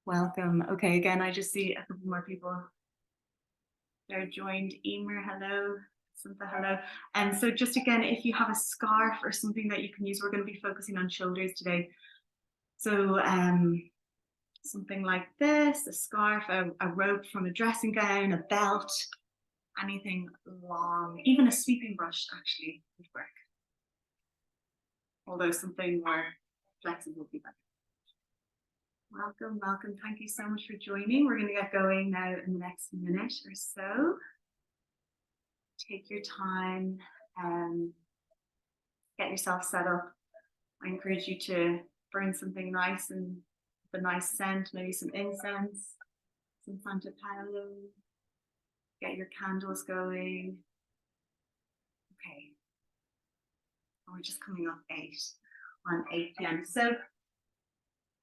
Welcome. Okay, again, I just see a couple more people. They're joined. Emer, hello. Samantha, hello. And so just again, if you have a scarf or something that you can use, we're going to be focusing on shoulders today. So something like this, a scarf, a rope from a dressing gown, a belt, anything long, even a sweeping brush actually would work. Although something more flexible would be better. Welcome, welcome. Thank you so much for joining. We're going to get going now in the next minute or so. Take your time and get yourself set up. I encourage you to burn something nice and a nice scent, maybe some incense, some Santa Paolo. Get your candles going. Okay. We're just coming up 8 p.m. So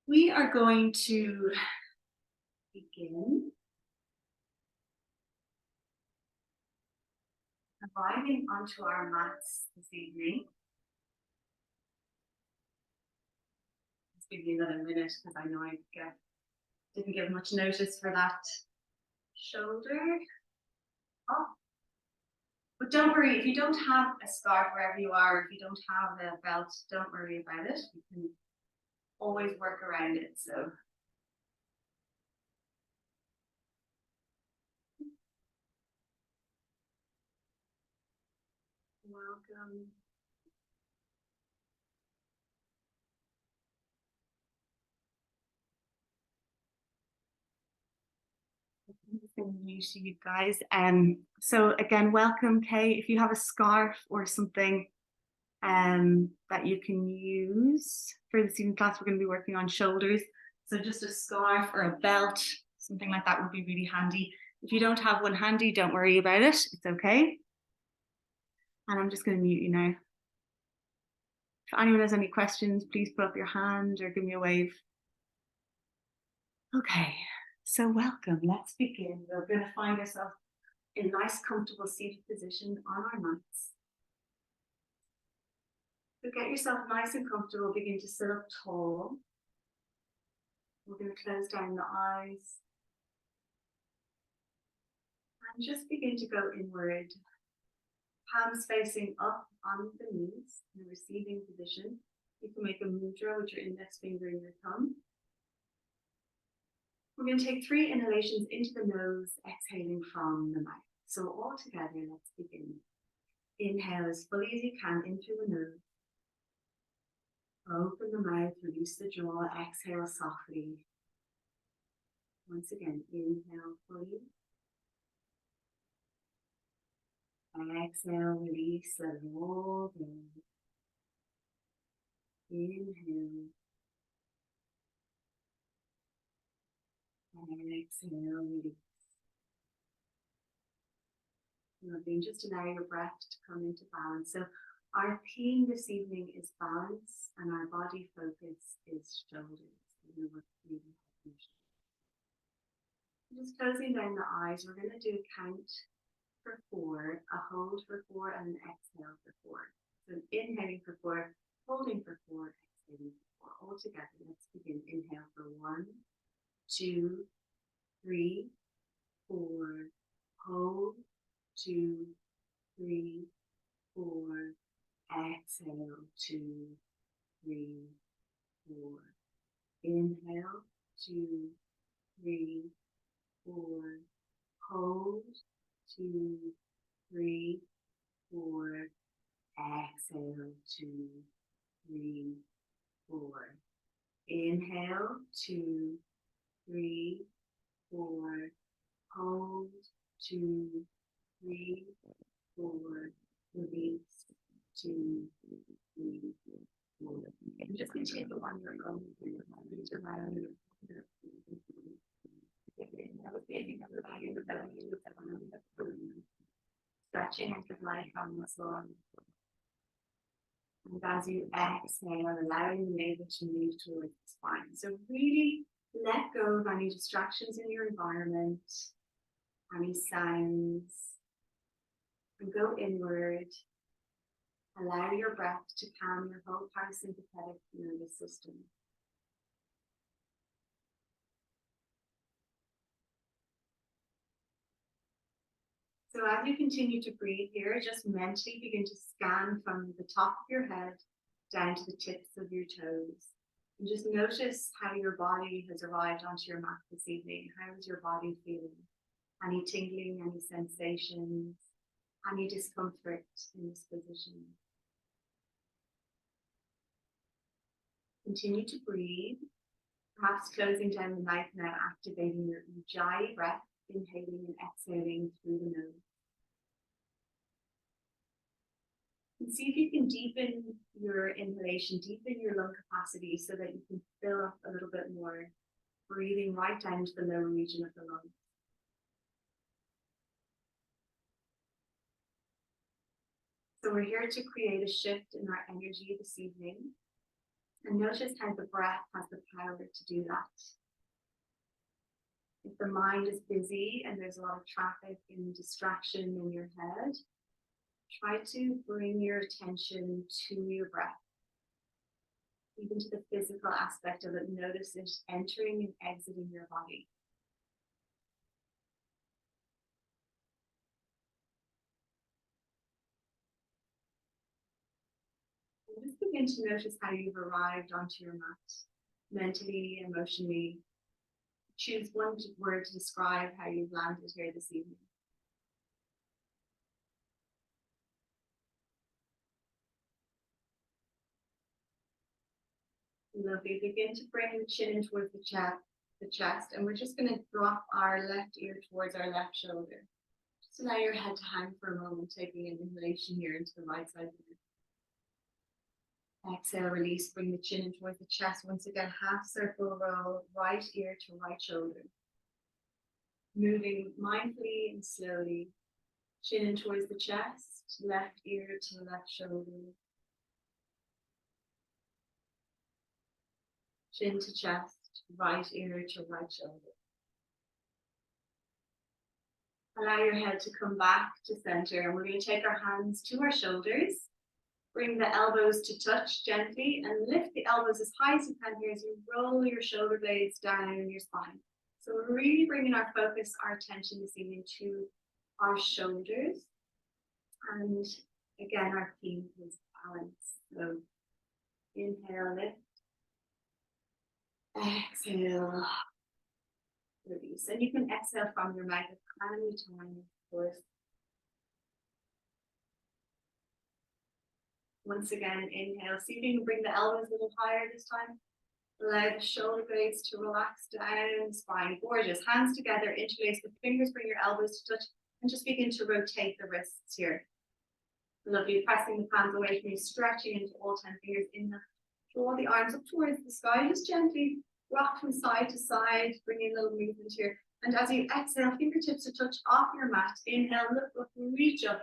we are going to begin arriving onto our mats this evening. Let's give you another minute because I know I didn't give much notice for that shoulder. Oh. But don't worry, if you don't have a scarf wherever you are, if you don't have a belt, don't worry about it. You can always work around it. So welcome. New to you guys. So again, welcome, Kay. If you have a scarf or something that you can use for this evening class, we're going to be working on shoulders. So just a scarf or a belt, something like that would be really handy. If you don't have one handy, don't worry about it. It's okay. And I'm just going to mute you now. If anyone has any questions, please put up your hand or give me a wave. Okay, so welcome. Let's begin. We're going to find ourselves in a nice, comfortable seated position on our mats. So get yourself nice and comfortable. Begin to sit up tall. We're going to close down the eyes. And just begin to go inward. Palms facing up on the knees in a receiving position. You can make a mudra with your index finger and your thumb. We're going to take 3 inhalations into the nose, exhaling from the mouth. So all together, let's begin. Inhale as fully as you can in through the nose. Open the mouth, release the jaw, exhale softly. Once again, inhale fully. Exhale, release, let it all go. Inhale. Exhale, release. Lovely. Just allow your breath to come into balance. So our theme this evening is balance, and our body focus is shoulders. Just closing down the eyes, we're going to do a count for 4, a hold for 4, and an exhale for 4. So inhaling for 4, holding for 4, exhaling for 4. All together, let's begin. Inhale for 1, 2, 3, 4. Hold, 2, 3, 4. Exhale, 2, 3, 4. Inhale, 2, 3, 4. Hold, 2, 3, 4. Exhale, 2, 3, 4. Inhale, 2, 3, 4. Hold, 2, 3, 4. Release, 2, 3, 4. I'm just going to take the one you're going stretching into the life on the floor. And as you exhale, allowing the navel to move towards the spine. So really let go of any distractions in your environment, any sounds, and go inward. Allow your breath to calm your whole parasympathetic nervous system. So as you continue to breathe here, just mentally begin to scan from the top of your head down to the tips of your toes. And just notice how your body has arrived onto your mat this evening. How is your body feeling? Any tingling, any sensations, any discomfort in this position? Continue to breathe, perhaps closing down the mouth now, activating your ujjayi breath, inhaling and exhaling through the nose. And see if you can deepen your inhalation, deepen your lung capacity so that you can fill up a little bit more, breathing right down to the lower region of the lungs. So we're here to create a shift in our energy this evening. And notice how the breath has the power to do that. If the mind is busy and there's a lot of traffic and distraction in your head, try to bring your attention to your breath, even to the physical aspect of it. Notice it entering and exiting your body. And just begin to notice how you've arrived onto your mat, mentally, emotionally. Choose one word to describe how you've landed here this evening. Lovely. Begin to bring the chin in towards the chest, and we're just going to drop our left ear towards our left shoulder. Just allow your head to hang for a moment, taking an inhalation here into the right side of the neck. Exhale, release, bring the chin in towards the chest. Once again, half circle roll, right ear to right shoulder. Moving mindfully and slowly. Chin in towards the chest, left ear to left shoulder. Chin to chest, right ear to right shoulder. Allow your head to come back to center, and we're going to take our hands to our shoulders. Bring the elbows to touch gently and lift the elbows as high as you can here as you roll your shoulder blades down your spine. So we're really bringing our focus, our attention this evening to our shoulders. And again, our theme is balance. So inhale, lift. Exhale, release. And you can exhale from your mouth at any time, of course. Once again, inhale. See if you can bring the elbows a little higher this time. Allow the shoulder blades to relax down, spine. Gorgeous. Hands together, interlace the fingers, bring your elbows to touch, and just begin to rotate the wrists here. Lovely. Pressing the palms away from you, stretching into all 10 fingers. Inhale. Draw the arms up towards the sky, just gently rock from side to side, bring in a little movement here. And as you exhale, fingertips to touch off your mat. Inhale, look up, reach up,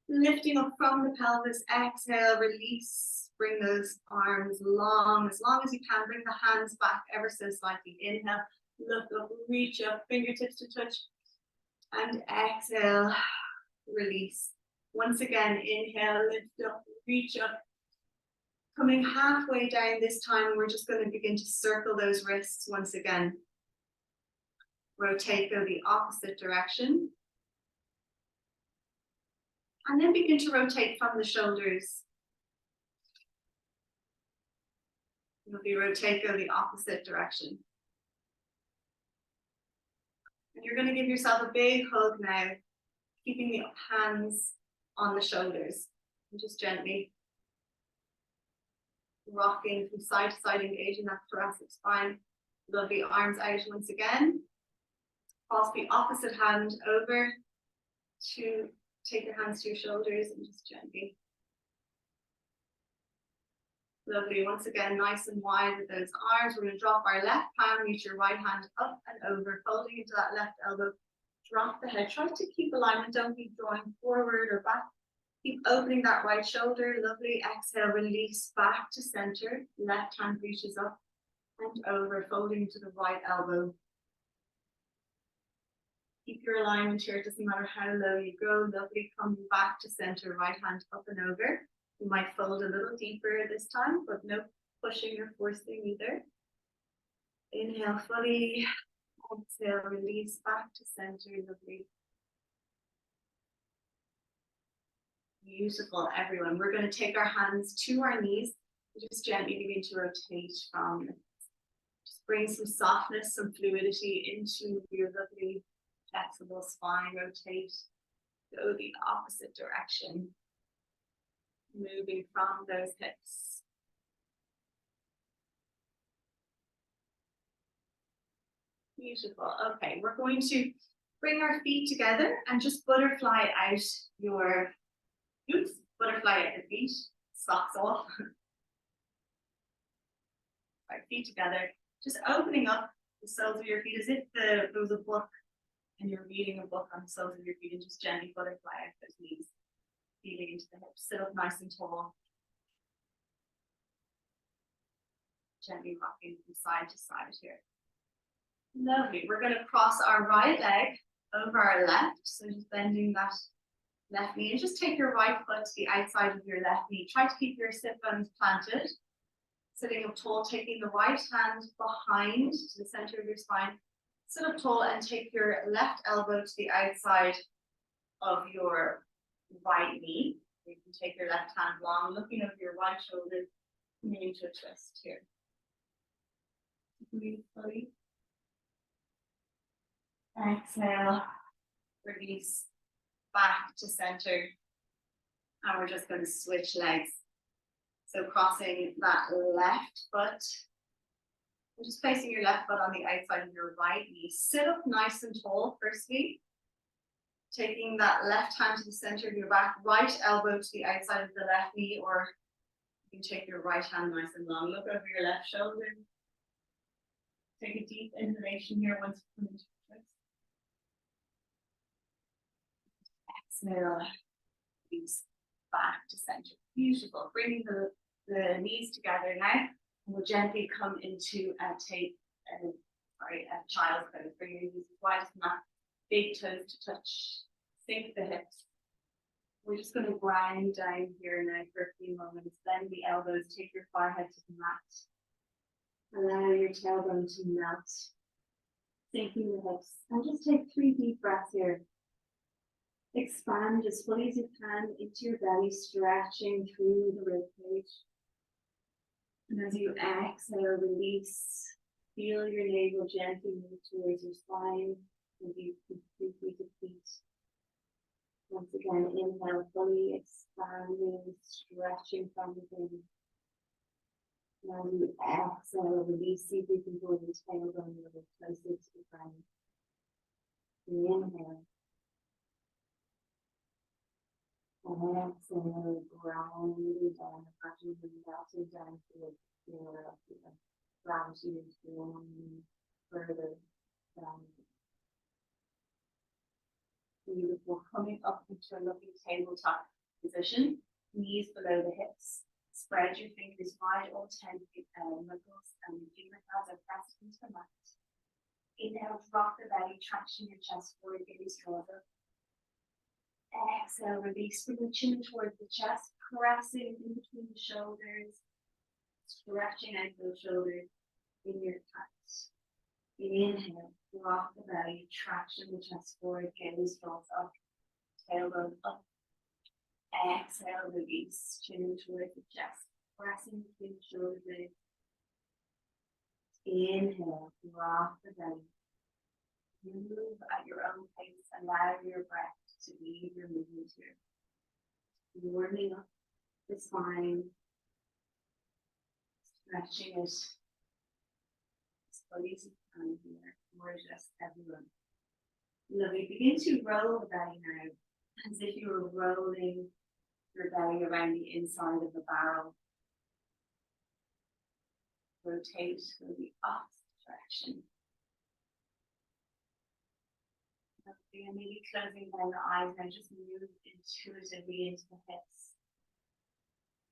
lifting up from the pelvis. Exhale, release, bring those arms long as you can. Bring the hands back ever so slightly. Inhale, look up, reach up, fingertips to touch, and exhale, release. Once again, inhale, lift up, reach up. Coming halfway down this time, we're just going to begin to circle those wrists once again. Rotate, go the opposite direction. And then begin to rotate from the shoulders. You'll be rotate, go the opposite direction. And you're going to give yourself a big hug now, keeping the hands on the shoulders. And just gently rocking from side to side, engaging that thoracic spine. Lovely. Arms out once again. Cross the opposite hand over to take your hands to your shoulders and just gently. Lovely. Once again, nice and wide with those arms. We're going to drop our left palm, reach your right hand up and over, folding into that left elbow. Drop the head. Try to keep alignment. Don't be drawing forward or back. Keep opening that right shoulder. Lovely. Exhale, release back to center. Left hand reaches up and over, folding to the right elbow. Keep your alignment here. It doesn't matter how low you go. Lovely. Coming back to center. Right hand up and over. You might fold a little deeper this time, but no pushing or forcing either. Inhale fully. Exhale, release back to center. Lovely. Beautiful, everyone. We're going to take our hands to our knees and just gently begin to rotate from it. Just bring some softness, some fluidity into your lovely flexible spine. Rotate, go the opposite direction, moving from those hips. Beautiful. Okay, we're going to bring our feet together and just butterfly out your boots, butterfly at the feet, socks off. Right, feet together, just opening up the soles of your feet as if there was a book and you're reading a book on the soles of your feet, and just gently butterfly out those knees, feeling into the hips. Sit up nice and tall. Gently rocking from side to side here. Lovely. We're going to cross our right leg over our left. So just bending that left knee, and just take your right foot to the outside of your left knee. Try to keep your sit bones planted. Sitting up tall, taking the right hand behind to the center of your spine. Sit up tall and take your left elbow to the outside of your right knee. You can take your left hand long, looking over your right shoulder, coming into a twist here. Breathe fully. Exhale, release back to center. And we're just going to switch legs. So crossing that left foot. And just placing your left foot on the outside of your right knee. Sit up nice and tall, firstly. Taking that left hand to the center of your back, right elbow to the outside of the left knee, or you can take your right hand nice and long. Look over your left shoulder. Take a deep inhalation here once you come into the twist. Exhale, release back to center. Beautiful. Bringing the knees together now. And we'll gently come into a child's pose. Bring your knees as wide as the mat. Big toes to touch. Sink the hips. We're just going to grind down here now for a few moments. Bend the elbows. Take your forehead to the mat. Allow your tailbone to melt. Sinking the hips. And just take 3 deep breaths here. Expand as fully as you can into your belly, stretching through the ribcage. And as you exhale, release. Feel your navel gently move towards your spine as you completely deplete. Once again, inhale, fully expanding, stretching from within. Now you exhale, release. See if you can pull your tailbone a little closer to the ground. Inhale. And exhale, grounding down, gradually melting down to the floor of the ground, you going further down. Beautiful. Coming up into a lovely tabletop position, knees below the hips. Spread your fingers wide, all 10 knuckles, and your fingertips are pressed into the mat. Inhale, drop the belly, traction your chest forward, gaze draws up. Exhale, release from the chin towards the chest, pressing in between the shoulders, stretching out those shoulders in your touch. Inhale, drop the belly, traction the chest forward, gaze draws up, tailbone up. Exhale, release, chin towards the chest, pressing between the shoulder blades. Inhale, drop the belly. Move at your own pace, allow your breath to lead your movement here. Warming up the spine, stretching it as fully as you can here. Gorgeous, everyone. Lovely. Begin to roll the belly now, as if you were rolling your belly around the inside of the barrel. Rotate to the opposite direction. And maybe closing down the eyes now, just move intuitively into the hips.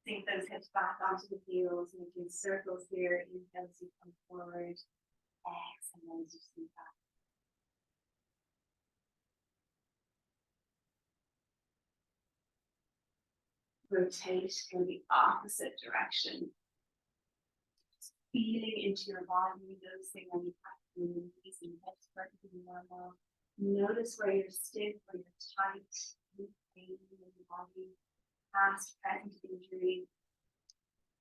Sink those hips back onto the heels, making circles here. Inhale as you come forward. Exhale as you sink back. Rotate in the opposite direction. Just feeling into your body, noticing when you practice your knees and hips perfectly normal. Notice where you're stiff, where you're tight, any pain in your body. past, present injury.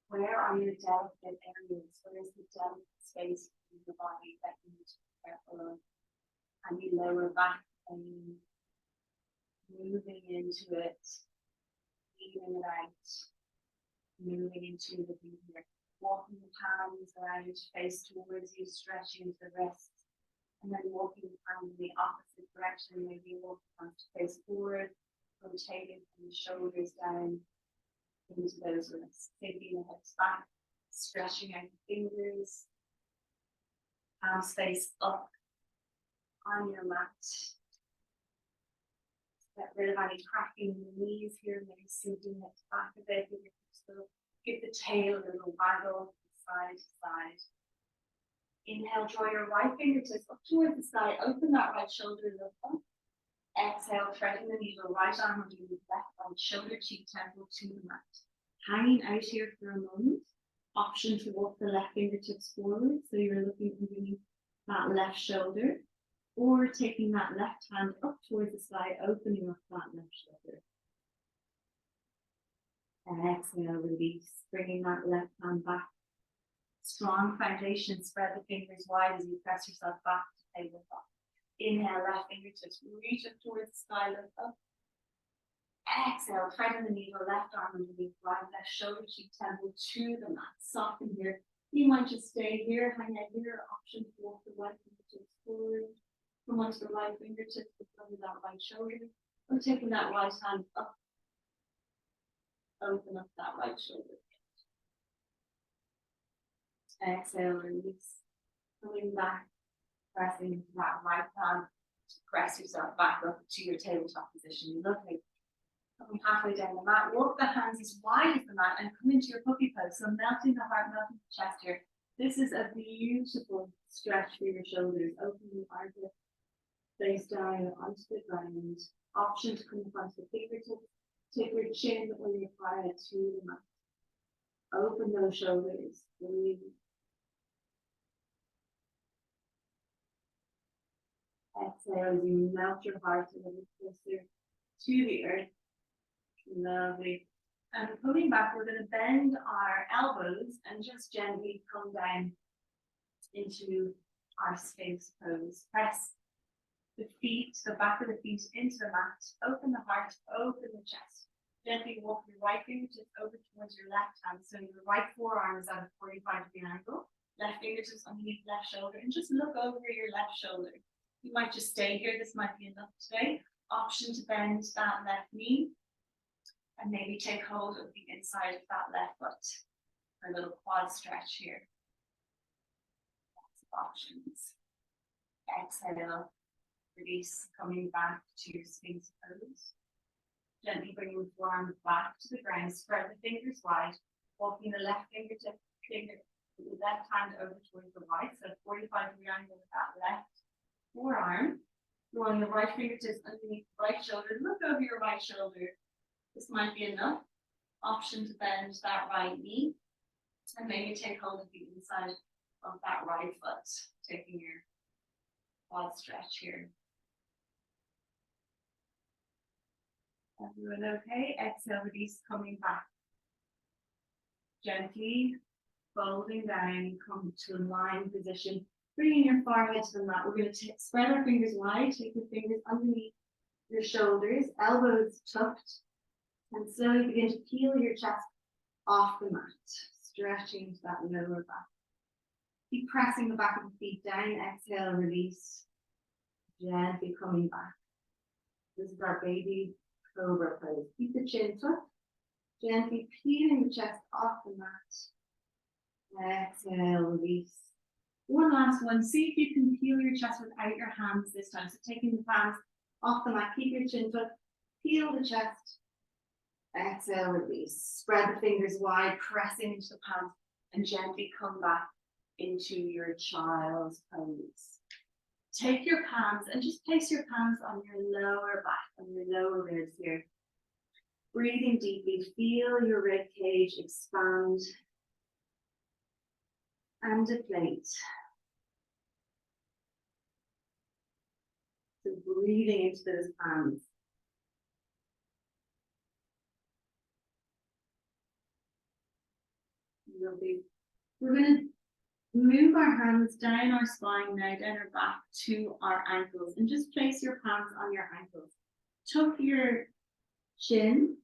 Where are your delicate areas? Where is the delicate space in your body that you need to be careful of? And your lower back pain, moving into it, feeling it out, moving into the breathing, walking the palms around, face towards you, stretching the wrists, and then walking the palms in the opposite direction, maybe walking palms to face forward, rotating from the shoulders down into those wrists, taking the hips back, stretching out the fingers, palms face up on your mat. Get rid of any cracking in the knees here, maybe sinking it back a bit. Give the tail a little waggle side to side. Inhale, draw your right fingertips up towards the sky, open that right shoulder, look up. Exhale, threading the needle, right arm underneath left right shoulder, cheek temple to the mat. Hanging out here for a moment. Option to walk the left fingertips forward, so you're looking underneath that left shoulder, or taking that left hand up towards the sky, opening up that left shoulder. Exhale, release, bringing that left hand back. Strong foundation, spread the fingers wide as you press yourself back to tabletop. Inhale, left fingertips, reach up towards the sky, look up. Exhale, threading the needle, left arm underneath, right, left shoulder, cheek, temple to the mat. Soften here. You might just stay here, hang out here. Option to walk the right fingertips forward. Come onto the right fingertips, under that right shoulder, or taking that right hand up. Open up that right shoulder. Exhale, release. Coming back, pressing into that right hand to press yourself back up to your tabletop position. Lovely. Coming halfway down the mat, walk the hands as wide as the mat and come into your puppy pose. So melting the heart, melting the chest here. This is a beautiful stretch for your shoulders. Open the armpit, face down onto the ground. Option to come up onto the fingertips. Take your chin or your thigh to the mat. Open those shoulders. Breathe. Exhale as you melt your heart a little closer to the earth. Lovely. And coming back, we're going to bend our elbows and just gently come down into our Sphinx pose. Press the feet, the back of the feet into the mat. Open the heart, open the chest. Gently walk your right fingertips over towards your left hand. So your right forearm is at a 45-degree angle. Left fingertips underneath left shoulder. And just look over your left shoulder. You might just stay here. This might be enough today. Option to bend that left knee. And maybe take hold of the inside of that left foot for a little quad stretch here. Lots of options. Exhale, release, coming back to your Sphinx pose. Gently bringing the forearm back to the ground, spread the fingers wide, walking the left fingertip, the left hand over towards the right, so 45-degree angle with that left forearm. Drawing the right fingertips underneath the right shoulder, look over your right shoulder. This might be enough. Option to bend that right knee and maybe take hold of the inside of that right foot, taking your quad stretch here. Everyone okay? Exhale, release, coming back. Gently folding down, come to a lying position. Bringing your forehead to the mat. We're going to spread our fingers wide, take your fingers underneath your shoulders, elbows tucked. And slowly begin to peel your chest off the mat, stretching to that lower back. Keep pressing the back of the feet down. Exhale, release. Gently coming back. This is our baby cobra pose. Keep the chin tucked. Gently peeling the chest off the mat. Exhale, release. One last one. See if you can peel your chest without your hands this time. So taking the palms off the mat. Keep your chin tucked. Peel the chest. Exhale, release. Spread the fingers wide, pressing into the palms, and gently come back into your child's pose. Take your palms and just place your palms on your lower back, on your lower ribs here. Breathing deeply, feel your rib cage expand and deflate. So breathing into those palms. Lovely. We're going to move our hands down our spine now, down our back to our ankles, and just place your palms on your ankles. Tuck your chin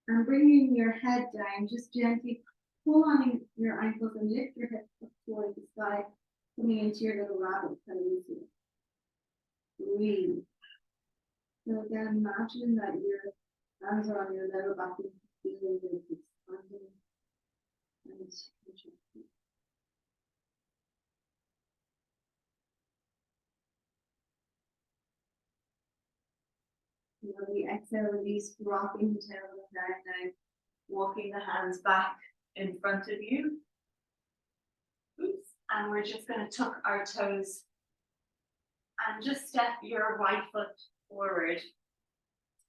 and bringing your head down, just gently pull on your ankles and lift your hips up towards the sky, coming into your little rabbit pose. Breathe. So again, imagine that your hands are on your lower back and feeling the expanding and contracting. Slowly exhale, release, rocking the tailbone down now, walking the hands back in front of you. Oops. And we're just going to tuck our toes and just step your right foot forward.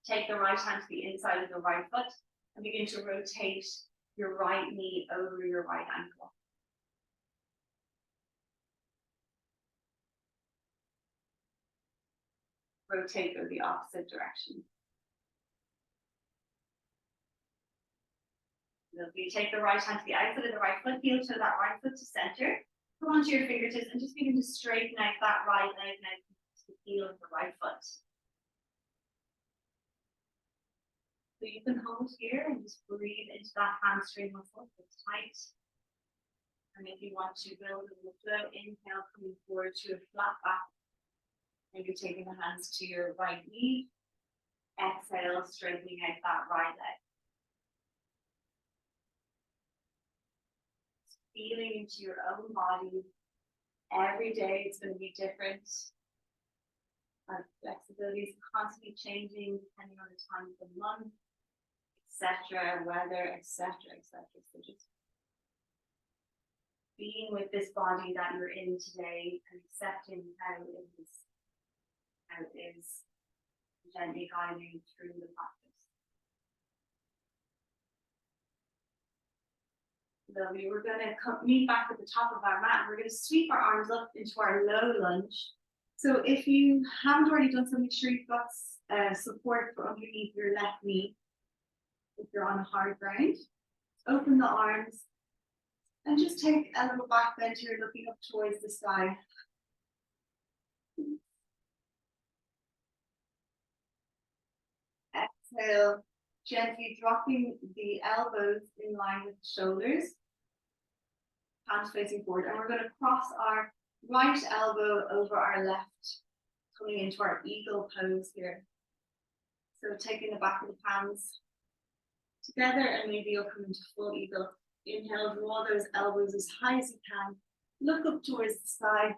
Take the right hand to the inside of the right foot and begin to rotate your right knee over your right ankle. Rotate go the opposite direction. Lovely. Take the right hand to the outside of the right foot, heel toe that right foot to center. Come onto your fingertips and just begin to straighten out that right leg now to the heel of the right foot. So you can hold here and just breathe into that hamstring muscle that's tight. And if you want to build a little flow, inhale, coming forward to a flat back. Maybe taking the hands to your right knee. Exhale, straightening out that right leg. Feeling into your own body. Every day it's going to be different. Our flexibility is constantly changing depending on the time of the month, etc., weather, etc., etc. So just being with this body that you're in today and accepting how it is, gently guiding through the practice. Lovely. We're going to meet back at the top of our mat. We're going to sweep our arms up into our low lunge. So if you haven't already done so, make sure you've got support for underneath your left knee. If you're on a hard ground, open the arms and just take a little back bend here, looking up towards the sky. Exhale, gently dropping the elbows in line with the shoulders. Hands facing forward, and we're going to cross our right elbow over our left, coming into our eagle pose here. So taking the back of the palms together, and maybe you'll come into full eagle. Inhale, draw those elbows as high as you can. Look up towards the sky.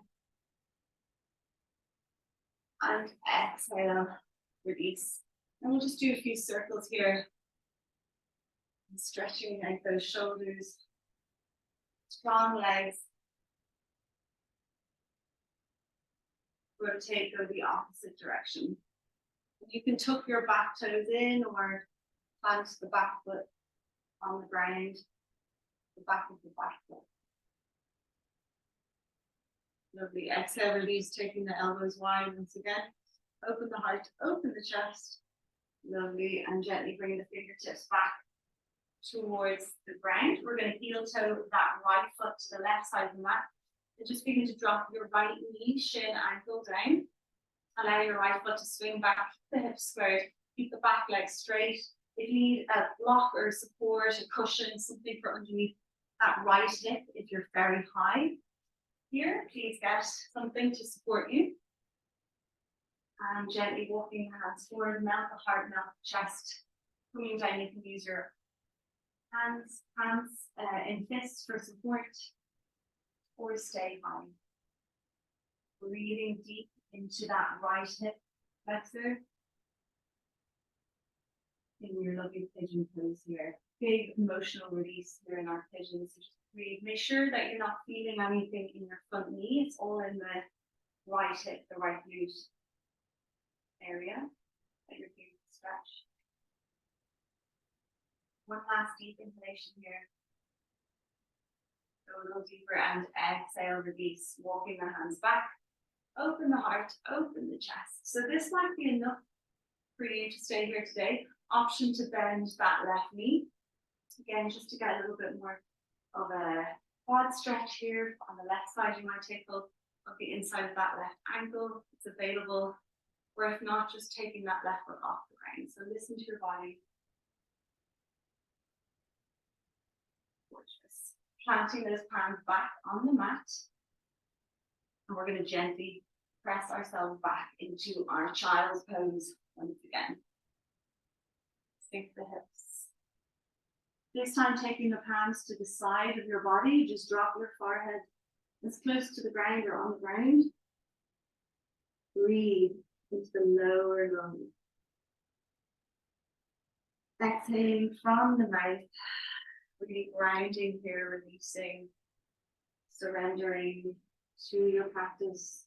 And exhale, release. And we'll just do a few circles here. And stretching out those shoulders. Strong legs. Rotate, go the opposite direction. You can tuck your back toes in or plant the back foot on the ground, the back of the back foot. Lovely. Exhale, release, taking the elbows wide once again. Open the heart, open the chest. Lovely. And gently bring the fingertips back towards the ground. We're going to heel toe that right foot to the left side of the mat. And just begin to drop your right knee, shin, ankle down. Allow your right foot to swing back, keep the hips squared, keep the back leg straight. If you need a block or support, a cushion, something for underneath that right hip, if you're very high here, please get something to support you. And gently walking the hands forward, melt the heart, melt the chest. Coming down, you can use your hands in fists for support, or stay high. Breathing deep into that right hip flexor. In your lovely pigeon pose here. Big emotional release here in our pigeons. So just breathe. Make sure that you're not feeling anything in your front knee. It's all in the right hip, the right glute area that you're feeling stretch. One last deep inhalation here. Go a little deeper and exhale, release. Walking the hands back. Open the heart, open the chest. So this might be enough for you to stay here today. Option to bend that left knee. Again, just to get a little bit more of a quad stretch here. On the left side, you might take hold of the inside of that left ankle. It's available. Or if not, just taking that left foot off the ground. So listen to your body. Gorgeous. Planting those palms back on the mat. And we're going to gently press ourselves back into our child's pose once again. Sink the hips. This time, taking the palms to the side of your body, just drop your forehead as close to the ground or on the ground. Breathe into the lower lungs. Exhaling from the mouth, really grounding here, releasing, surrendering to your practice.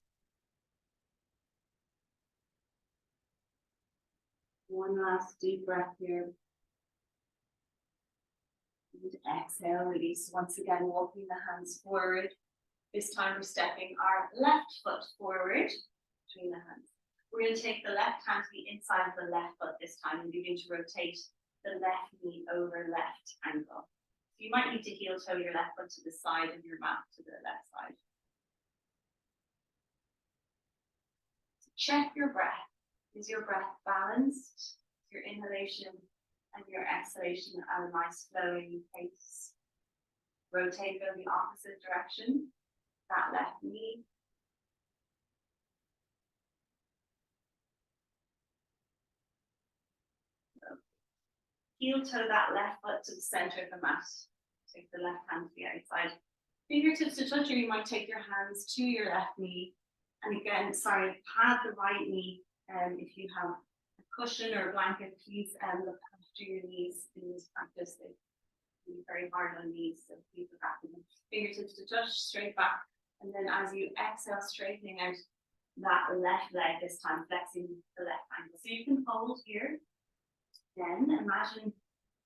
One last deep breath here. And exhale, release. Once again, walking the hands forward. This time we're stepping our left foot forward between the hands. We're going to take the left hand to the inside of the left foot this time and begin to rotate the left knee over left ankle. So you might need to heel toe your left foot to the side of your mat, to the left side. So check your breath. Is your breath balanced? Your inhalation and your exhalation at a nice flowing pace. Rotate go the opposite direction. That left knee. Heel toe that left foot to the center of the mat. Take the left hand to the outside. Fingertips to touch, or you might take your hands to your left knee. And again, pad the right knee. If you have a cushion or a blanket, please look after your knees in this practice. They can be very hard on knees, so please look after them. Fingertips to touch, straight back. And then as you exhale, straightening out that left leg this time, flexing the left ankle. So you can hold here. Then imagine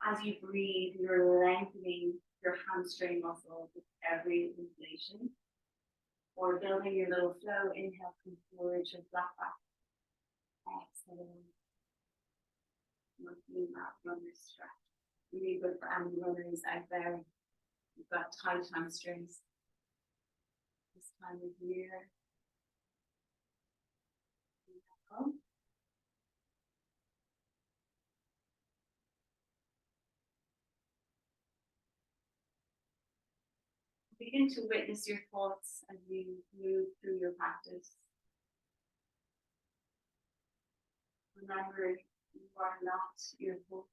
as you breathe, you're lengthening your hamstring muscle with every inhalation. Or building your little flow. Inhale, come forward to flat back. Exhale. Looking at runner stretch. Really good for any runners out there. You've got tight hamstrings. This time of year. Inhale. Begin to witness your thoughts as you move through your practice. Remember, you are not your thoughts.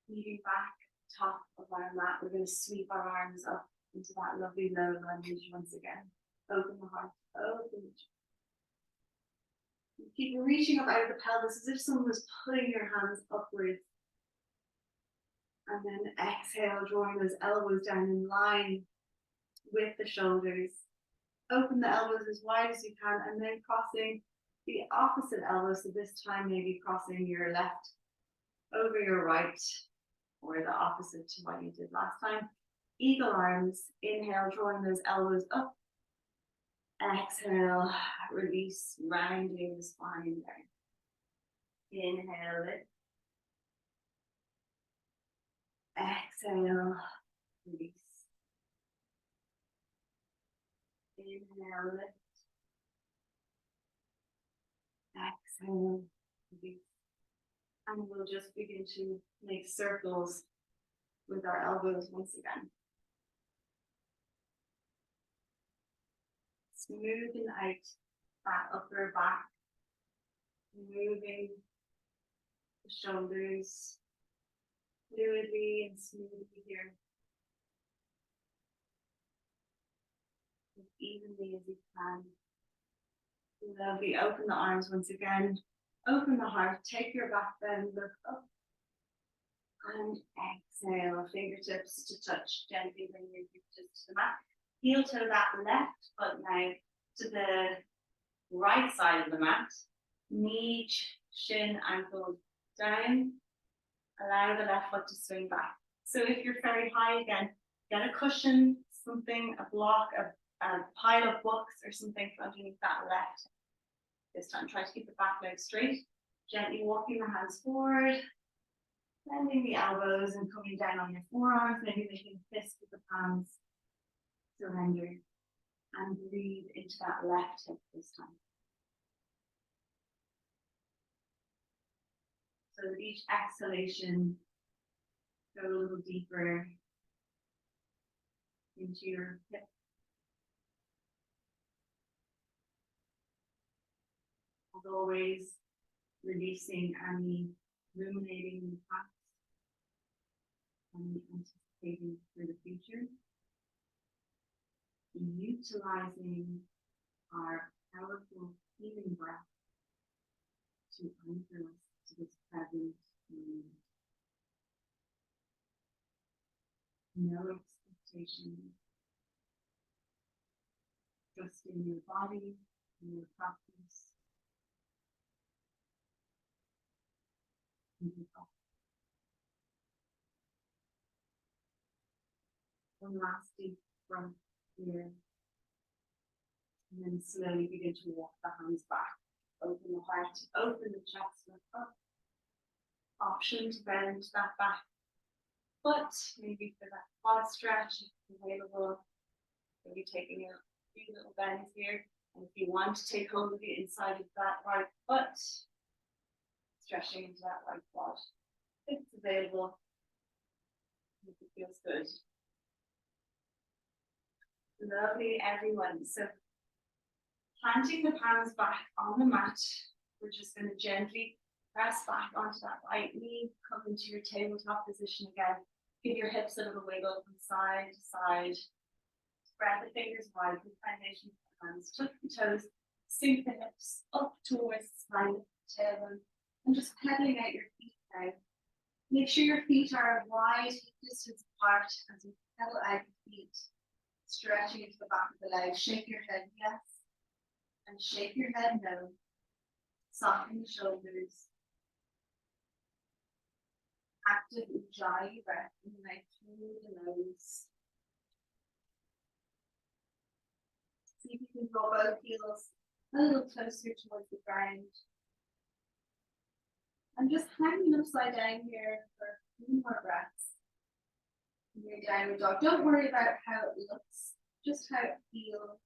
Moving back, top of our mat, we're going to sweep our arms up into that lovely low lunge once again. Open the heart, open the chest. Keep reaching up out of the pelvis as if someone was pulling your hands upwards. And then exhale, drawing those elbows down in line with the shoulders. Open the elbows as wide as you can, and then crossing the opposite elbow. So this time maybe crossing your left over your right, or the opposite to what you did last time. Eagle arms. Inhale, drawing those elbows up. Exhale, release, rounding the spine there. Inhale it. Exhale, release. Inhale it. Exhale, release. And we'll just begin to make circles with our elbows once again. Smoothing out that upper back, moving the shoulders fluidly and smoothly here, as evenly as you can. Lovely. Open the arms once again. Open the heart. Take your back bend. Look up. And exhale. Fingertips to touch. Gently bring your fingertips to the mat. Heel toe that left foot now to the right side of the mat. Knee, shin, ankle down. Allow the left foot to swing back. So if you're very high again, get a cushion, something, a block, a pile of books or something underneath that left. This time, try to keep the back leg straight. Gently walking the hands forward, bending the elbows and coming down on your forearms, maybe making a fist with the palms. Surrender and breathe into that left hip this time. So with each exhalation, go a little deeper into your hip. As always, releasing any ruminating in the past and anticipating for the future. Utilizing our powerful healing breath to anchor us to this present moment. No expectation, just in your body, in your practice. One last deep breath here. And then slowly begin to walk the hands back. Open the heart, open the chest, look up. Option to bend that back foot, maybe for that quad stretch, if available. Maybe taking a few little bends here. And if you want to take hold of the inside of that right foot, stretching into that right quad. If it's available, if it feels good. Lovely, everyone. So planting the palms back on the mat, we're just going to gently press back onto that right knee, come into your tabletop position again. Give your hips a little wiggle from side to side. Spread the fingers wide, the foundation of the hands, tuck the toes, sink the hips up towards the spine of the tailbone, and just pedaling out your feet now. Make sure your feet are a wide distance apart as you pedal out the feet. Stretching into the back of the legs. Shake your head yes, and shake your head no. Soften the shoulders. Active ujjayi breath in the mouth through the nose. See if you can draw both heels a little closer towards the ground. And just hanging upside down here for a few more breaths. In your downward dog. Don't worry about how it looks, just how it feels.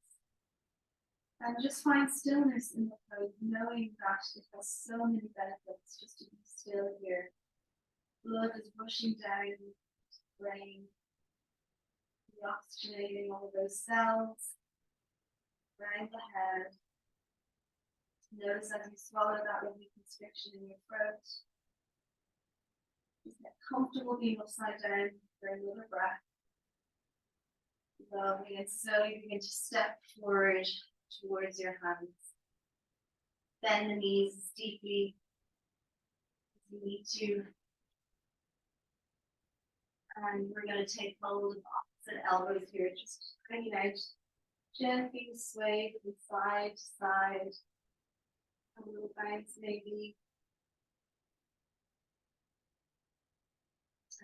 And just find stillness in the pose, knowing that it has so many benefits just to be still here. Blood is rushing down the brain, reoxygenating all of those cells around the head. Notice as you swallow that relief constriction in your throat. Just get comfortable being upside down for another breath. Lovely, and slowly begin to step forward towards your hands. Bend the knees as deeply as you need to. And we're going to take hold of opposite elbows here, just bringing out, gently sway from side to side. A little bounce maybe.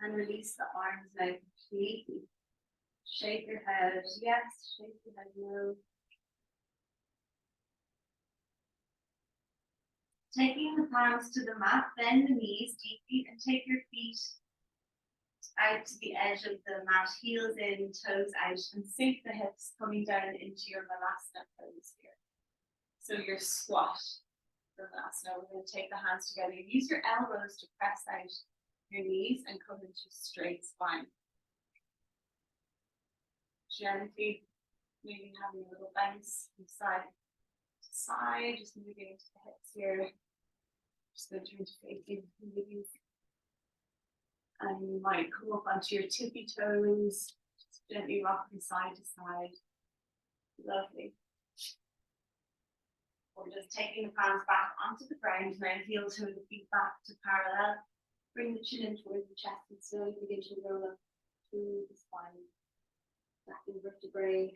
And release the arms now completely. Shake your head yes, shake your head no. Taking the palms to the mat, bend the knees deeply and take your feet out to the edge of the mat, heels in, toes out, and sink the hips coming down into your Malasana pose here. So your squat for Malasana, we're going to take the hands together. Use your elbows to press out your knees and come into straight spine. Gently, maybe having a little bounce from side to side, just moving into the hips here. Just going to turn to facing the knees. And you might come up onto your tippy toes, just gently rock from side to side. Lovely. We're just taking the palms back onto the ground now, heel toe the feet back to parallel. Bring the chin in towards the chest and slowly begin to roll up through the spine. Back in vertebrae.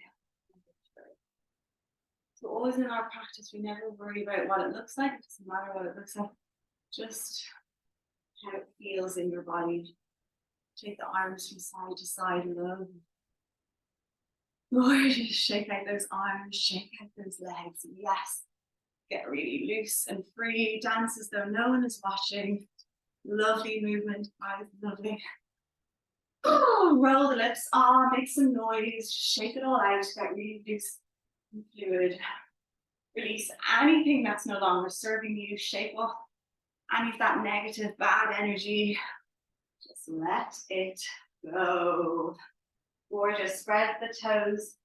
So always in our practice, we never worry about what it looks like. It doesn't matter what it looks like. Just how it feels in your body. Take the arms from side to side. Love. Lord, just shake out those arms, shake out those legs. Yes. Get really loose and free. Dance as though no one is watching. Lovely movement. Eyes lovely. Oh, roll the lips. Ah, make some noise. Shake it all out. Get really loose and fluid. Release anything that's no longer serving you. Shake off any of that negative, bad energy. Just let it go. Gorgeous. Spread the toes.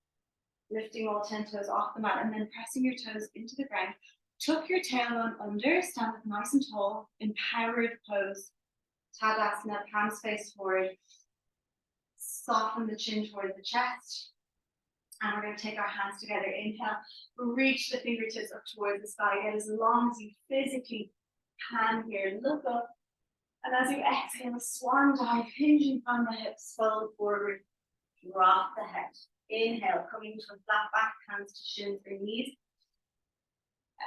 Lifting all 10 toes off the mat and then pressing your toes into the ground. Tuck your tailbone under, stand up nice and tall, empowered pose. Tadasana, palms face forward. Soften the chin towards the chest. And we're going to take our hands together. Inhale, reach the fingertips up towards the sky. Get as long as you physically can here. Look up. And as you exhale, swan dive, hinging from the hips, fold forward, drop the head. Inhale, coming to a flat back, hands to shins or knees.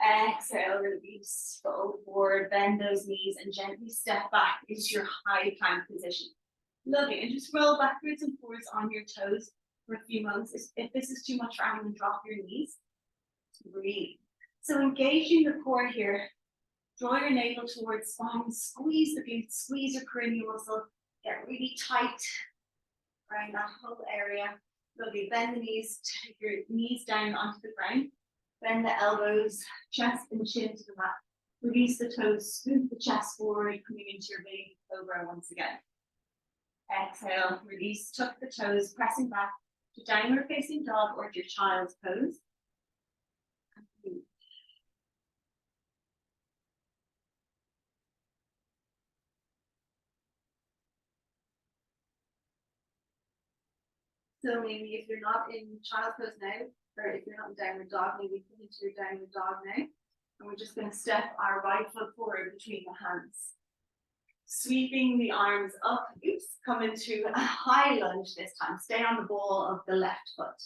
Exhale, release, fold forward, bend those knees and gently step back into your high plank position. Lovely, and just roll backwards and forwards on your toes for a few moments. If this is too much for anyone, drop your knees. Breathe. So engaging the core here, draw your navel towards spine, squeeze the glutes, squeeze your cranial muscle, get really tight around that whole area. Lovely, bend the knees, take your knees down onto the ground, bend the elbows, chest and chin to the mat. Release the toes, scoop the chest forward, coming into your big cobra once again. Exhale, release, tuck the toes, pressing back to downward facing dog or to your child's pose. So maybe if you're not in child's pose now, or if you're not in downward dog, maybe come into your downward dog now. And we're just going to step our right foot forward between the hands. Sweeping the arms up, oops, come into a high lunge this time. Stay on the ball of the left foot.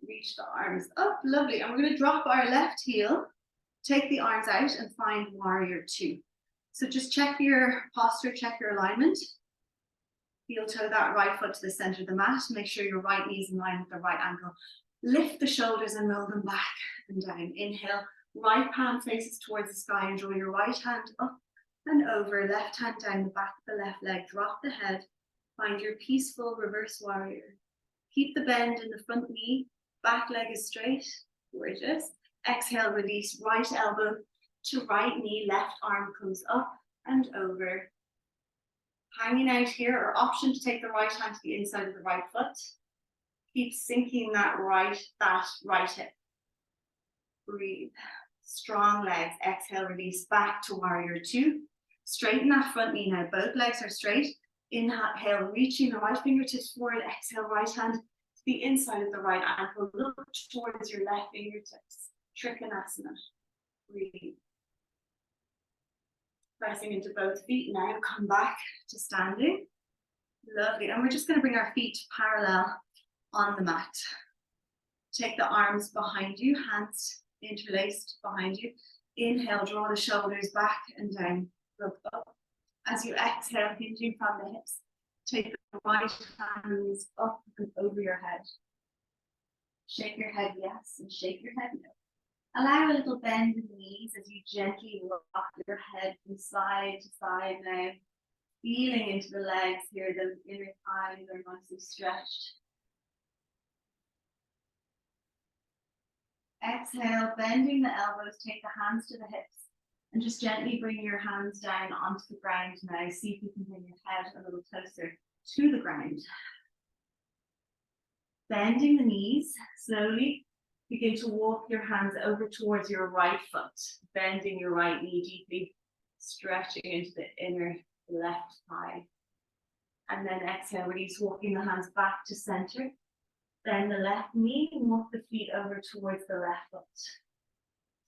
Reach the arms up, lovely. And we're going to drop our left heel, take the arms out and find warrior two. So just check your posture, check your alignment. Heel toe that right foot to the center of the mat. Make sure your right knee is in line with the right ankle. Lift the shoulders and roll them back and down. Inhale, right palm faces towards the sky and draw your right hand up and over. Left hand down the back of the left leg. Drop the head. Find your peaceful reverse warrior. Keep the bend in the front knee. Back leg is straight. Gorgeous. Exhale, release right elbow to right knee. Left arm comes up and over. Hanging out here, or option to take the right hand to the inside of the right foot. Keep sinking that right hip. Breathe. Strong legs. Exhale, release back to warrior two. Straighten that front knee now. Both legs are straight. Inhale, reaching the right fingertips forward. Exhale, right hand to the inside of the right ankle. Look towards your left fingertips. Trikonasana. Breathe. Pressing into both feet now, come back to standing. Lovely, and we're just going to bring our feet parallel on the mat. Take the arms behind you, hands interlaced behind you. Inhale, draw the shoulders back and down, look up. As you exhale, hinging from the hips, take the right hands up and over your head. Shake your head yes, and shake your head no. Allow a little bend in the knees as you gently rock your head from side to side now. Feeling into the legs here, those inner thighs are nicely stretched. Exhale, bending the elbows, take the hands to the hips and just gently bring your hands down onto the ground now. See if you can bring your head a little closer to the ground. Bending the knees, slowly. Begin to walk your hands over towards your right foot, bending your right knee deeply, stretching into the inner left thigh. And then exhale, release, walking the hands back to center. Bend the left knee and walk the feet over towards the left foot.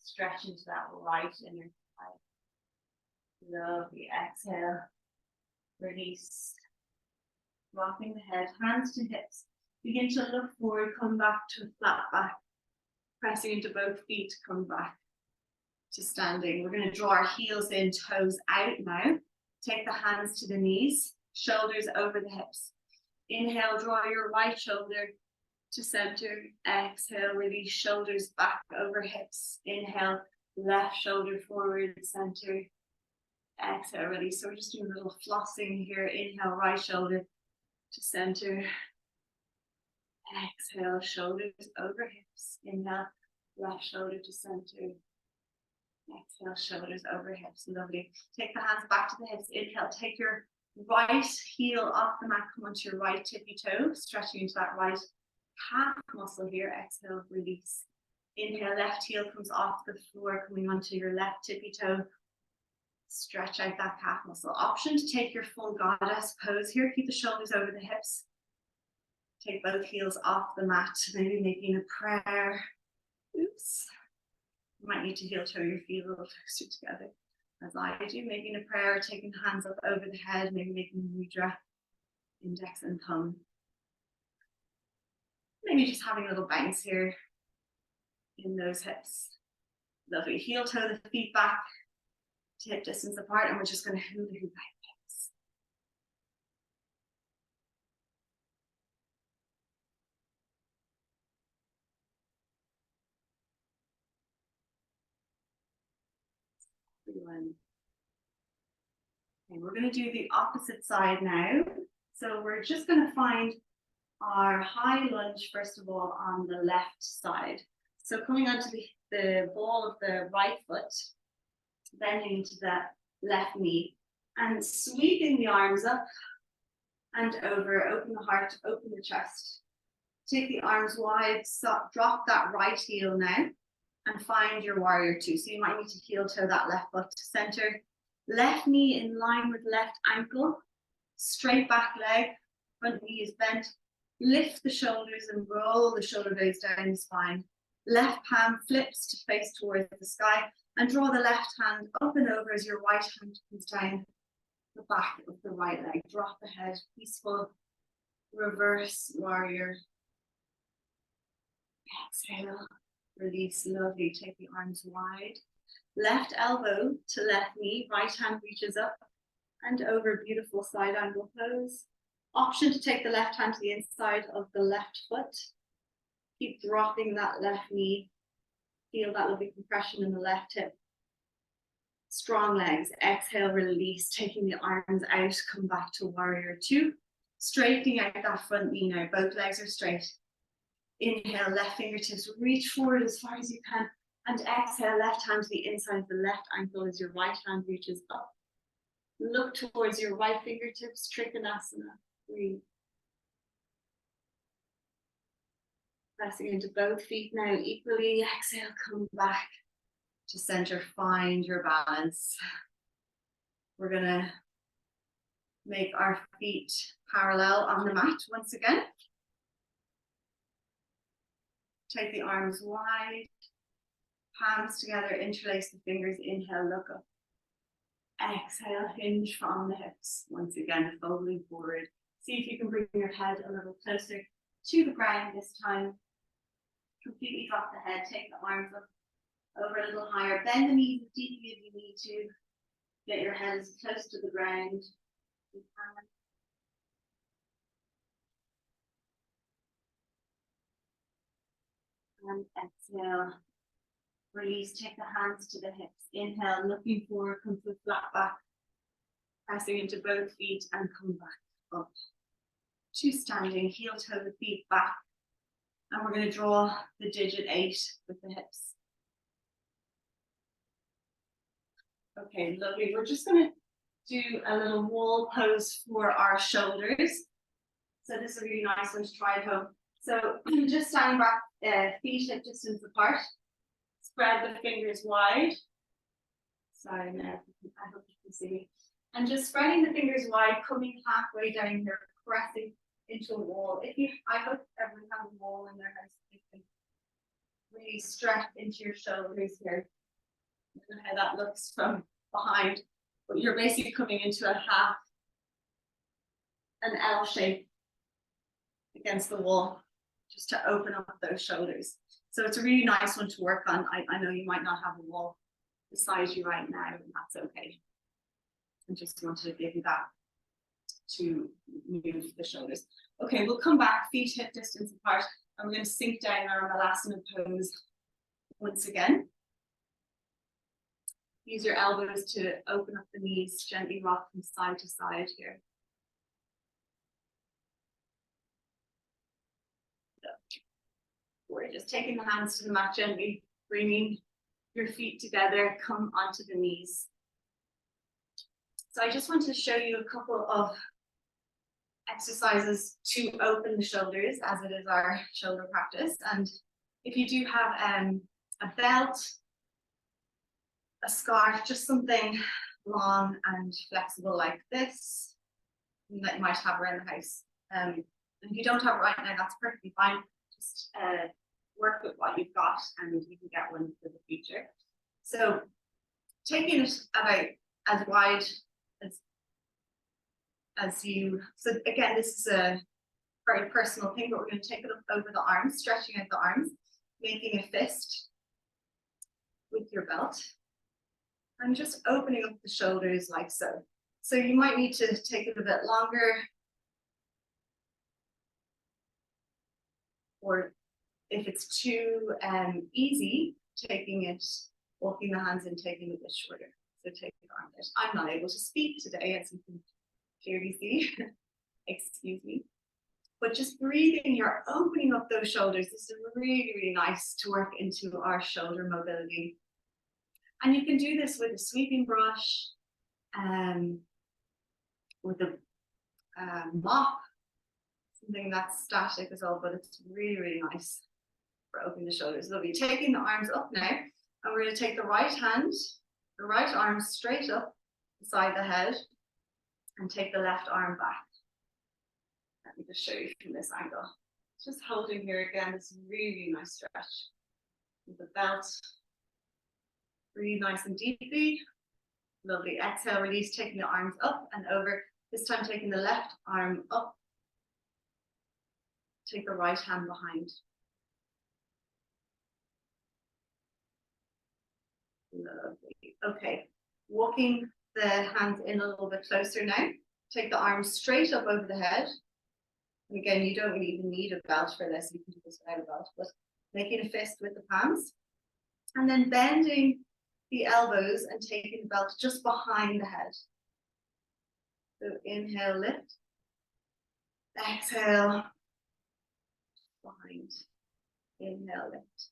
Stretch into that right inner thigh. Lovely. Exhale, release. Rocking the head, hands to hips. Begin to look forward, come back to a flat back. Pressing into both feet, come back to standing. We're going to draw our heels in, toes out now. Take the hands to the knees, shoulders over the hips. Inhale, draw your right shoulder to center. Exhale, release shoulders back over hips. Inhale, left shoulder forward, center. Exhale, release. So we're just doing a little flossing here. Inhale, right shoulder to center. Exhale, shoulders over hips. Inhale, left shoulder to center. Exhale, shoulders over hips. Lovely. Take the hands back to the hips. Inhale, take your right heel off the mat. Come onto your right tippy toe, stretching into that right calf muscle here. Exhale, release. Inhale, left heel comes off the floor, coming onto your left tippy toe. Stretch out that calf muscle. Option to take your full goddess pose here. Keep the shoulders over the hips. Take both heels off the mat, maybe making a prayer. Oops. You might need to heel toe your feet a little closer together, as I do. Making a prayer, taking hands up over the head, maybe making a mudra, index and thumb. Maybe just having a little bounce here in those hips. Lovely. Heel toe the feet back to hip distance apart, and we're just going to hula hoop out hips. Okay, we're going to do the opposite side now. So we're just going to find our high lunge, first of all, on the left side. So coming onto the ball of the right foot, bending into the left knee, and sweeping the arms up and over. Open the heart, open the chest. Take the arms wide, drop that right heel now, and find your warrior two. So you might need to heel toe that left foot to center. Left knee in line with left ankle, straight back leg, front knee is bent. Lift the shoulders and roll the shoulder blades down the spine. Left palm flips to face towards the sky, and draw the left hand up and over as your right hand comes down the back of the right leg. Drop the head, peaceful reverse warrior. Exhale, release, lovely. Take the arms wide. Left elbow to left knee, right hand reaches up and over, beautiful side angle pose. Option to take the left hand to the inside of the left foot. Keep dropping that left knee. Feel that lovely compression in the left hip. Strong legs. Exhale, release, taking the arms out, come back to warrior two. Straightening out that front knee now. Both legs are straight. Inhale, left fingertips reach forward as far as you can. And exhale, left hand to the inside of the left ankle as your right hand reaches up. Look towards your right fingertips, Trikonasana. Breathe. Pressing into both feet now equally. Exhale, come back to center. Find your balance. We're going to make our feet parallel on the mat once again. Take the arms wide. Palms together, interlace the fingers. Inhale, look up. Exhale, hinge from the hips. Once again, folding forward. See if you can bring your head a little closer to the ground this time. Completely drop the head, take the arms up over a little higher. Bend the knees as deeply as you need to. Get your head as close to the ground as you can. And exhale. Release, take the hands to the hips. Inhale, looking forward, come to a flat back. Pressing into both feet and come back up. To standing, heel toe the feet back. And we're going to draw the digit 8 with the hips. Okay, lovely. We're just going to do a little wall pose for our shoulders. So this is a really nice one to try at home. So just standing back, feet hip distance apart. Spread the fingers wide. Sorry, no, I hope you can see me. And just spreading the fingers wide, coming halfway down here, pressing into a wall. I hope everyone has a wall in their house. You can really stretch into your shoulders here. I don't know how that looks from behind, but you're basically coming into an L shape against the wall, just to open up those shoulders. So it's a really nice one to work on. I know you might not have a wall beside you right now, and that's okay. I just wanted to give you that to move the shoulders. Okay, we'll come back, feet hip distance apart. And we're going to sink down our Malasana pose once again. Use your elbows to open up the knees, gently rock from side to side here. We're just taking the hands to the mat gently, bringing your feet together, come onto the knees. So I just want to show you a couple of exercises to open the shoulders, as it is our shoulder practice. And if you do have a belt, a scarf, just something long and flexible like this that you might have around the house. And if you don't have it right now, that's perfectly fine. Just work with what you've got and you can get one for the future. So taking it about as wide as you, so again, this is a very personal thing, but we're going to take it up over the arms, stretching out the arms, making a fist with your belt, and just opening up the shoulders like so. So you might need to take it a bit longer, or if it's too easy, walking the hands in, taking it a bit shorter. So take the arm out. I'm not able to speak today, as you can clearly see. Excuse me. But just breathing, you're opening up those shoulders. This is really, really nice to work into our shoulder mobility. And you can do this with a sweeping brush, with a mop, something that's static as well, but it's really, really nice for opening the shoulders. Lovely. Taking the arms up now, and we're going to take the right hand, the right arm straight up beside the head, and take the left arm back. Let me just show you from this angle. Just holding here again, this really nice stretch with the belt. Breathe nice and deeply. Lovely. Exhale, release, taking the arms up and over. This time taking the left arm up. Take the right hand behind. Lovely. Okay. Walking the hands in a little bit closer now. Take the arms straight up over the head. And again, you don't really even need a belt for this. You can do this without a belt, but making a fist with the palms. And then bending the elbows and taking the belt just behind the head. So inhale, lift. Exhale, behind. Inhale, lift.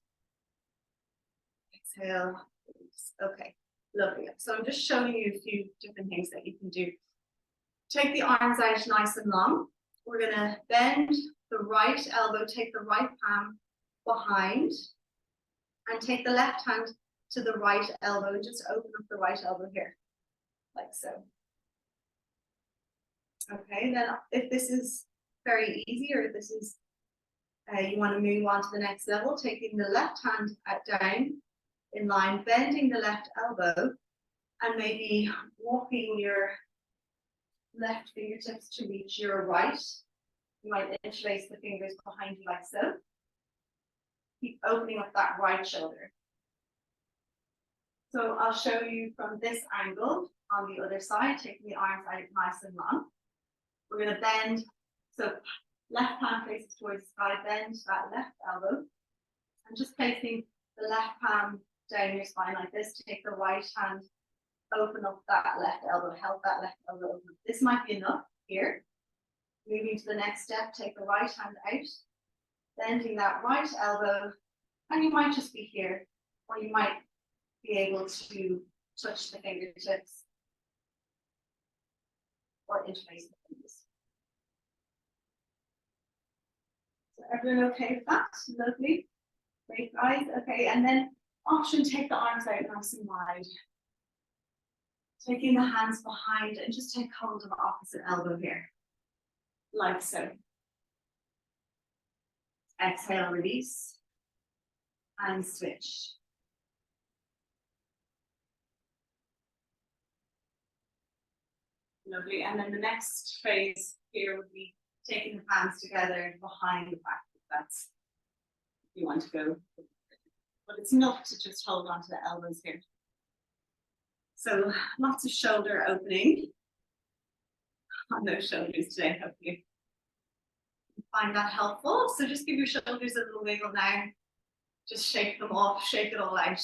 Exhale, release. Okay, lovely. So I'm just showing you a few different things that you can do. Take the arms out nice and long. We're going to bend the right elbow, take the right palm behind, and take the left hand to the right elbow, and just open up the right elbow here, like so. Okay, then if this is very easy, or if this is, you want to move on to the next level, taking the left hand down in line, bending the left elbow, and maybe walking your left fingertips to reach your right. You might interlace the fingers behind you like so. Keep opening up that right shoulder. So I'll show you from this angle on the other side, taking the arms out nice and long. We're going to bend, so left hand faces towards the sky, bend that left elbow, and just placing the left palm down your spine like this. Take the right hand, open up that left elbow, help that left elbow open. This might be enough here. Moving to the next step, take the right hand out, bending that right elbow, and you might just be here, or you might be able to touch the fingertips or interlace the fingers. So everyone okay with that? Lovely. Great, guys. Okay, and then option, take the arms out nice and wide. Taking the hands behind and just take hold of the opposite elbow here, like so. Exhale, release, and switch. Lovely. And then the next phase here would be taking the palms together behind the back. That's if you want to go. But it's enough to just hold on to the elbows here. So lots of shoulder opening on those shoulders today, hopefully. find that helpful. So just give your shoulders a little wiggle now. Just shake them off, shake it all out.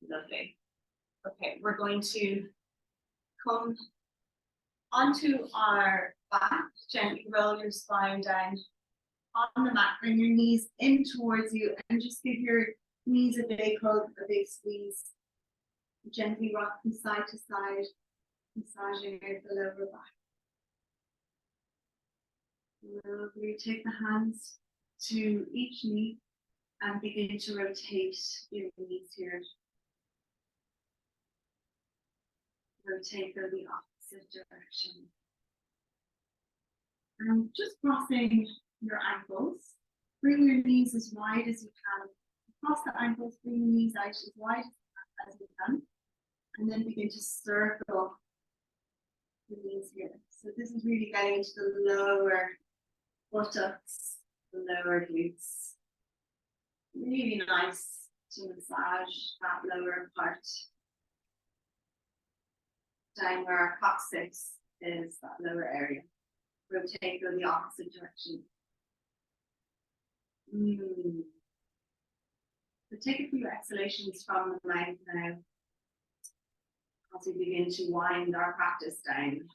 Lovely. Okay, we're going to come onto our back, gently roll your spine down on the mat, bring your knees in towards you, and just give your knees a big hug, a big squeeze. Gently rock from side to side, massaging out the lower back. Lovely. Take the hands to each knee and begin to rotate your knees here. Rotate go the opposite direction. And just crossing your ankles. Bring your knees as wide as you can. Cross the ankles, bring your knees out as wide as you can. And then begin to circle the knees here. So this is really getting into the lower buttocks, the lower glutes. Really nice to massage that lower part. Down where our coccyx is, that lower area. Rotate, go the opposite direction. So take a few exhalations from the mouth now as we begin to wind our practice down.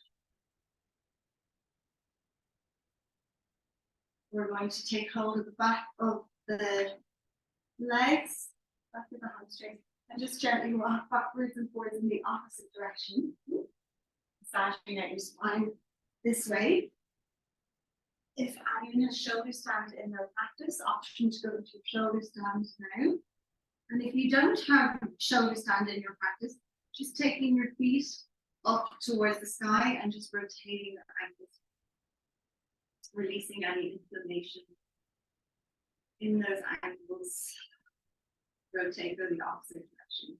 We're going to take hold of the back of the legs, back of the hamstrings, and just gently rock backwards and forwards in the opposite direction. Massaging out your spine this way. If anyone has shoulder stand in their practice, option to go into shoulder stand now. And if you don't have shoulder stand in your practice, just taking your feet up towards the sky and just rotating your ankles, releasing any inflammation in those ankles. Rotate, go the opposite direction.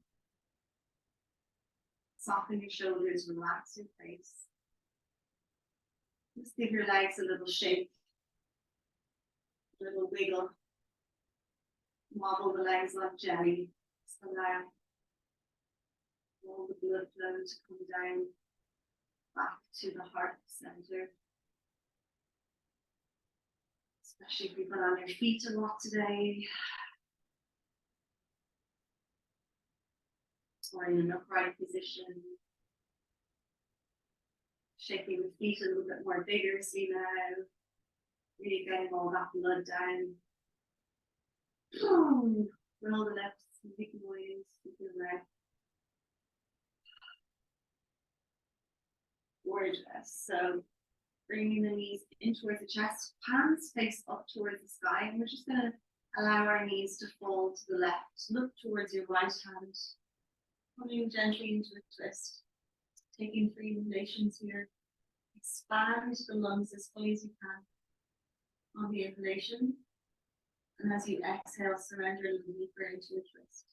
Soften your shoulders, relax your face. Just give your legs a little shake, a little wiggle. Wobble the legs like jelly. Just allow all the blood flow to come down back to the heart center. Especially if you've been on your feet a lot today. Or in an upright position. Shaking the feet a little bit more vigorously now. Really getting all that blood down. Roll the lips, big noise, big breath. Gorgeous. So bringing the knees in towards the chest, hands face up towards the sky, and we're just going to allow our knees to fall to the left. Look towards your right hand, coming gently into a twist, taking 3 inhalations here. Expand the lungs as fully as you can on the inhalation, and as you exhale, surrender a little deeper into a twist.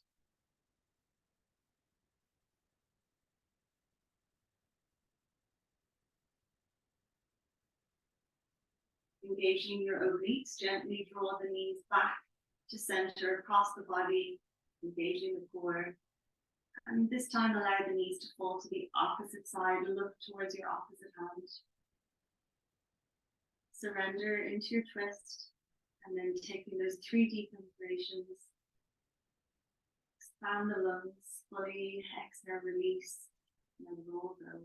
Engaging your obliques, gently draw the knees back to center across the body, engaging the core. And this time allow the knees to fall to the opposite side and look towards your opposite hand. Surrender into your twist, and then taking those 3 deep inhalations. Expand the lungs, fully exhale, release, and then roll go.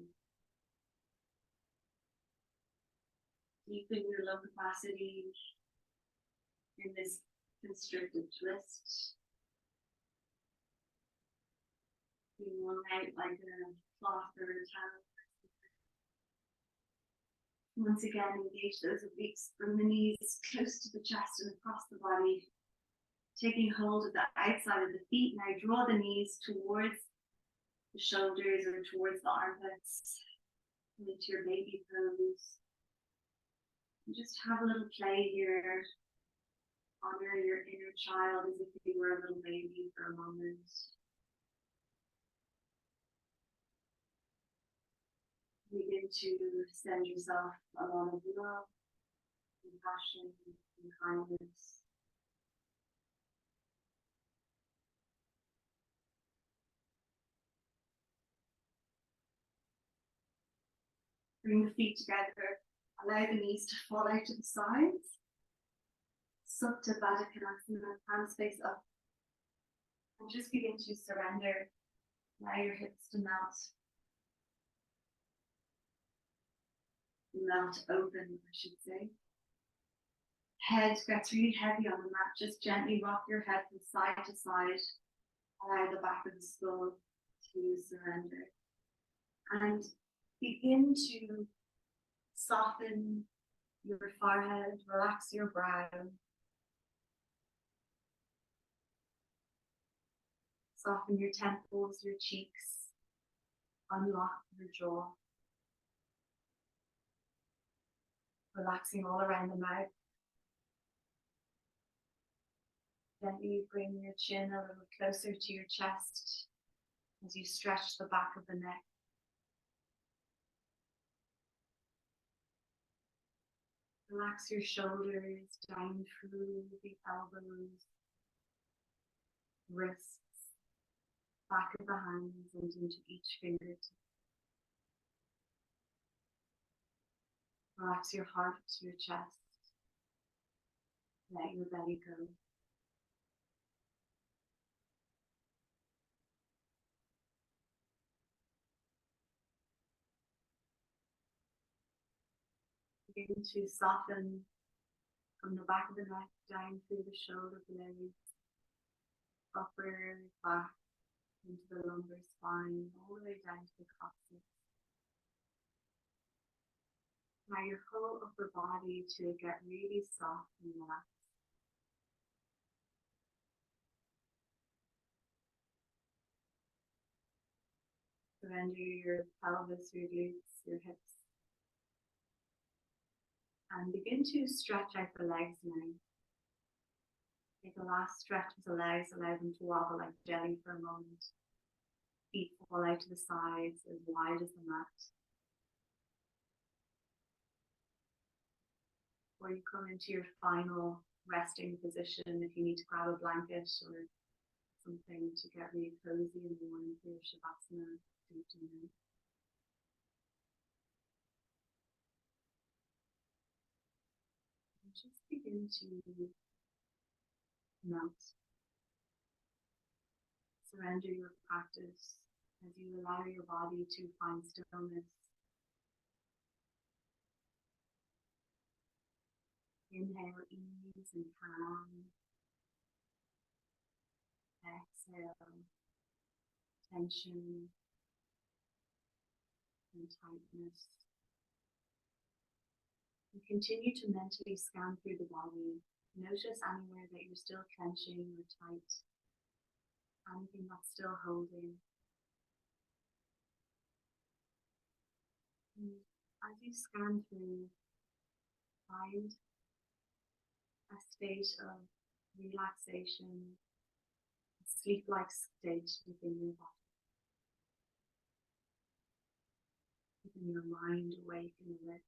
Deepen your lung capacity in this constricted twist. Being wrung out like a cloth or a towel. Once again, engage those obliques, bring the knees close to the chest and across the body. Taking hold of the outside of the feet, now draw the knees towards the shoulders or towards the armpits, into your baby pose. And just have a little play here. Honor your inner child as if you were a little baby for a moment. Begin to send yourself a lot of love, compassion, and kindness. Bring the feet together. Allow the knees to fall out to the sides. Supta Baddha Konasana, hands face up. And just begin to surrender. Allow your hips to melt. Melt open, I should say. Head gets really heavy on the mat. Just gently rock your head from side to side. Allow the back of the skull to surrender. And begin to soften your forehead, relax your brow. Soften your temples, your cheeks. Unlock your jaw. Relaxing all around the mouth. Gently bring your chin a little closer to your chest as you stretch the back of the neck. Relax your shoulders down through the elbows, wrists, back of the hands and into each fingertip. Relax your heart to your chest. Let your belly go. Begin to soften from the back of the neck down through the shoulder blades, upper back into the lumbar spine, all the way down to the coccyx. Allow your whole upper body to get really soft and relaxed. Surrender your pelvis, your glutes, your hips. And begin to stretch out the legs now. Take the last stretch of the legs, allow them to wobble like jelly for a moment. Feet fall out to the sides as wide as the mat. Before you come into your final resting position, if you need to grab a blanket or something to get really cozy and warm for your Shavasana, do now. And just begin to melt. Surrender your practice as you allow your body to find stillness. Inhale ease and calm. Exhale tension and tightness. And continue to mentally scan through the body. Notice anywhere that you're still clenching or tight. Anything that's still holding. And as you scan through, find a state of relaxation, a sleep-like state within your body. Keeping your mind awake and alert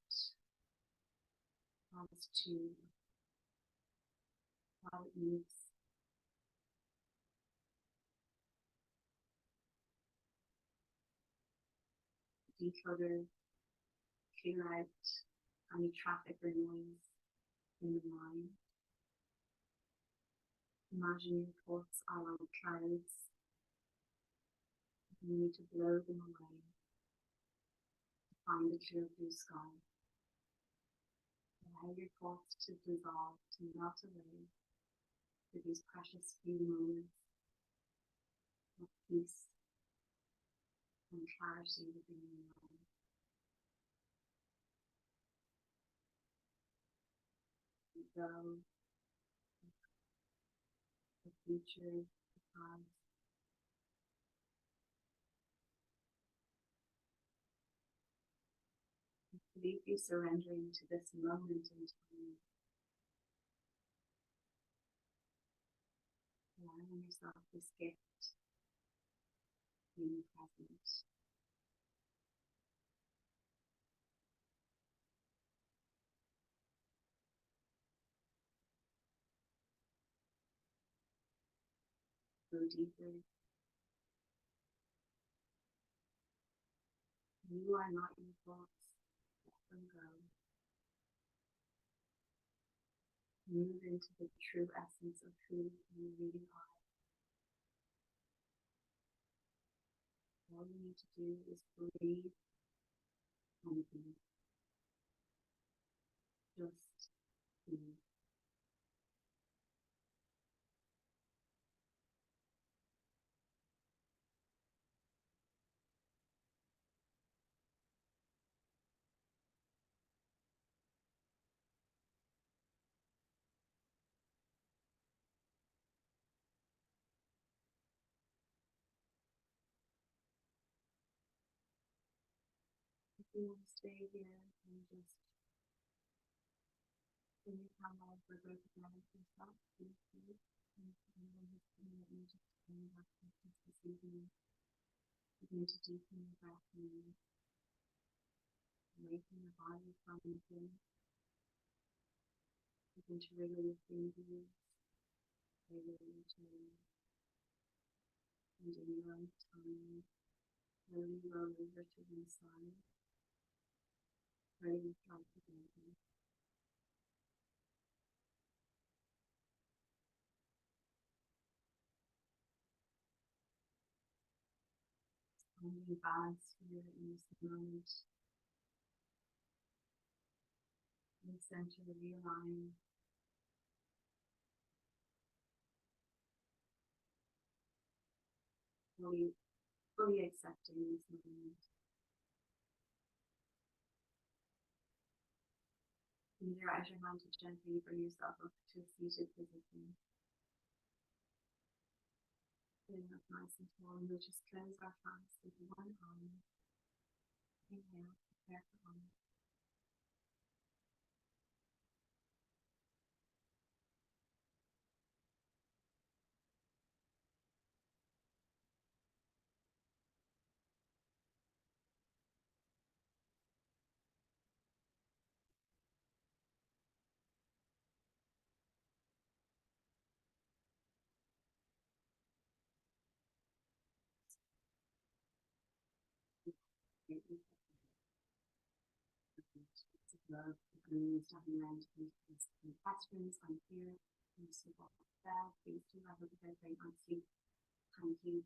as to what it needs. Declutter, clear out any traffic or noise in the mind. Imagine your thoughts are like clouds. You need to blow them away to find a clear blue sky. Allow your thoughts to dissolve, to melt away for these precious few moments of peace and clarity within your mind. You go, the future, the past. Completely surrendering to this moment in time. Allowing yourself this gift being present. Go deeper. You are not your thoughts. them go. Move into the true essence of who you really are. All you need to do is breathe and be. Just be. If you want to stay here and just when you come over, go to manage yourself, please do. And when you just come back this evening, begin to deepen your breath in, awaken your body from within. Begin to wriggle your fingers, wriggle your toes, and in your own time, slowly roll over to one side, ready to start again. Finding balance here in this moment. In the center, realign. Fully accepting this moment. Either as your hand to gently bring yourself up to a seated position. Sitting up nice and tall, and we'll just cleanse our fast with one arm. Inhale, prepare for arm. Love, stepping around into classrooms. I'm here. I'm so glad. Please do have a good night on sleep. Thank you.